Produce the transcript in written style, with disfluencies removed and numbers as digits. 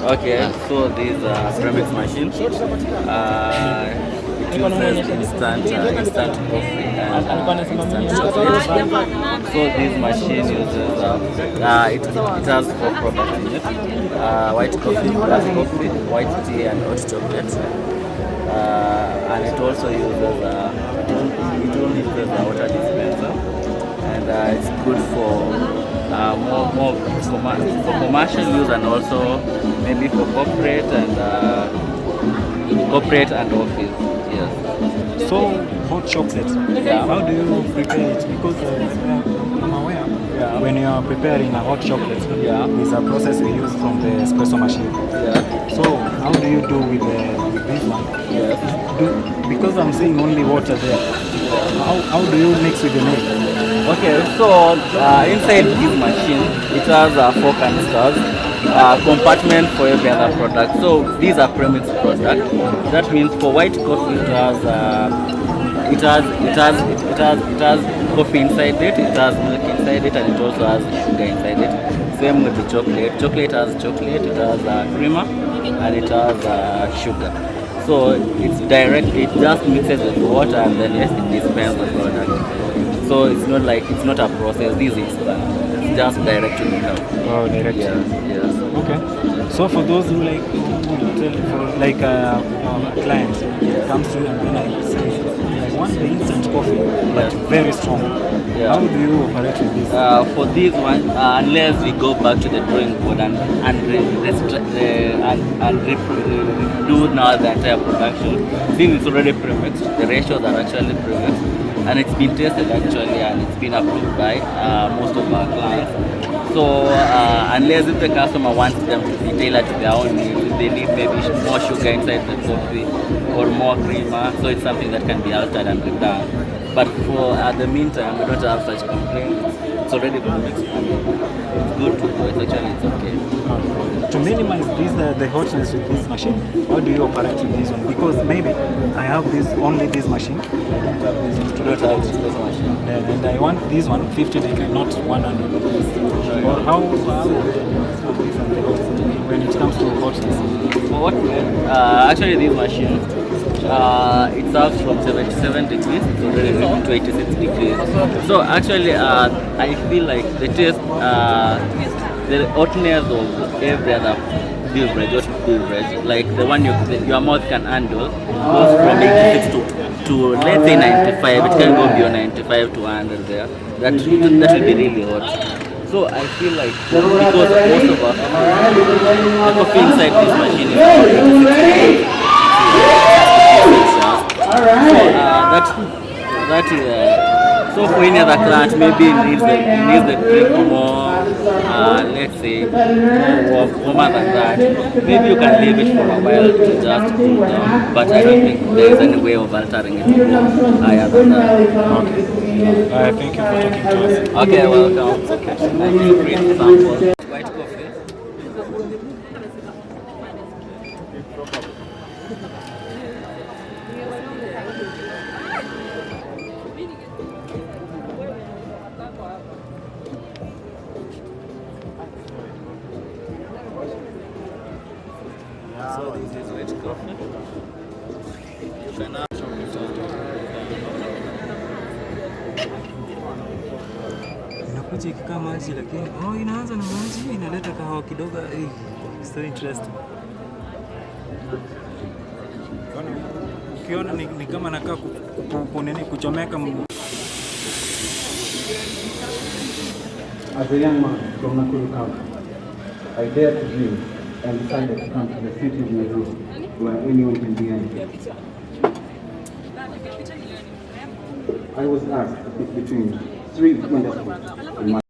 Okay, so this premix machine, it uses instant coffee and instant chocolate. So this machine uses it has 4 products in it: white coffee, black coffee, white tea, and hot chocolate. And it also uses it only uses a water dispenser, and it's good for more for commercial use, and also maybe for corporate and office. Yes. So hot chocolate. Yeah. How do you prepare it? Because I'm aware when you are preparing a hot chocolate, there's a process we use from the espresso machine. Yeah. So how do you do with this one? Yes. Because I'm seeing only water there. How do you mix with the milk? Okay, so inside this machine, it has 4 canisters, compartment for every other product. So these are premix products. That means for white coffee, it has coffee inside it, it has milk inside it, and it also has sugar inside it. Same with the chocolate. Chocolate has chocolate, it has creamer, and it has sugar. So it's direct, it just mixes with water and then it dispenses the product. So it's not a process, this is instant. It's just direct to the cup. Oh, direct. Yes, yes. Okay. So for those who clients comes to you and then I want the instant coffee, but very strong. Yeah. How do you operate with this? For this one, unless we go back to the drawing board and redo now the entire production, since it's already premixed, the ratios are actually premixed, and it's been tested actually, and it's been approved by most of our clients. So unless if the customer wants them to be tailored to their own needs, they need maybe more sugar inside the coffee or more creamer, so it's something that can be altered and redone. But for the meantime, we don't have such complaints. It's already premixed and it's good to go. It's okay. To minimize the hotness with this machine, how do you operate with this one? Because maybe I have only this machine. To not have this machine. And I want this one 50 degree, not 100. Or how when it comes to hotness? For what? Actually, this machine, it serves from 77 degrees to 86 degrees. So actually, I feel like the taste, the hotness of every other beverage, like the one your mouth can handle, goes from 86 to let's say 95. It can go beyond 95 to 100 there. That will be really hot. So I feel like because most of us, the coffee inside this machine is about 86 degrees. So for any other client, maybe it needs the drink more, let's say, more warmer than that. Maybe you can leave it for a while to just cool down, but I don't think there is any way of altering it to go higher than that. Okay. Thank you for talking to us. Okay, welcome. Okay. Thank you for the sample. White coffee. So this is white coffee. Inakuja ikikaa maji, lakini inaanza na maji, inaleta kahawa kidogo. So interesting. Ukiona ni kama nakaa kuchomeka. As a young man from Nakuru County, I dared to dream and decided to come to the city of Nairobi, where anyone can be anything. I was asked to pick between 3 industries in my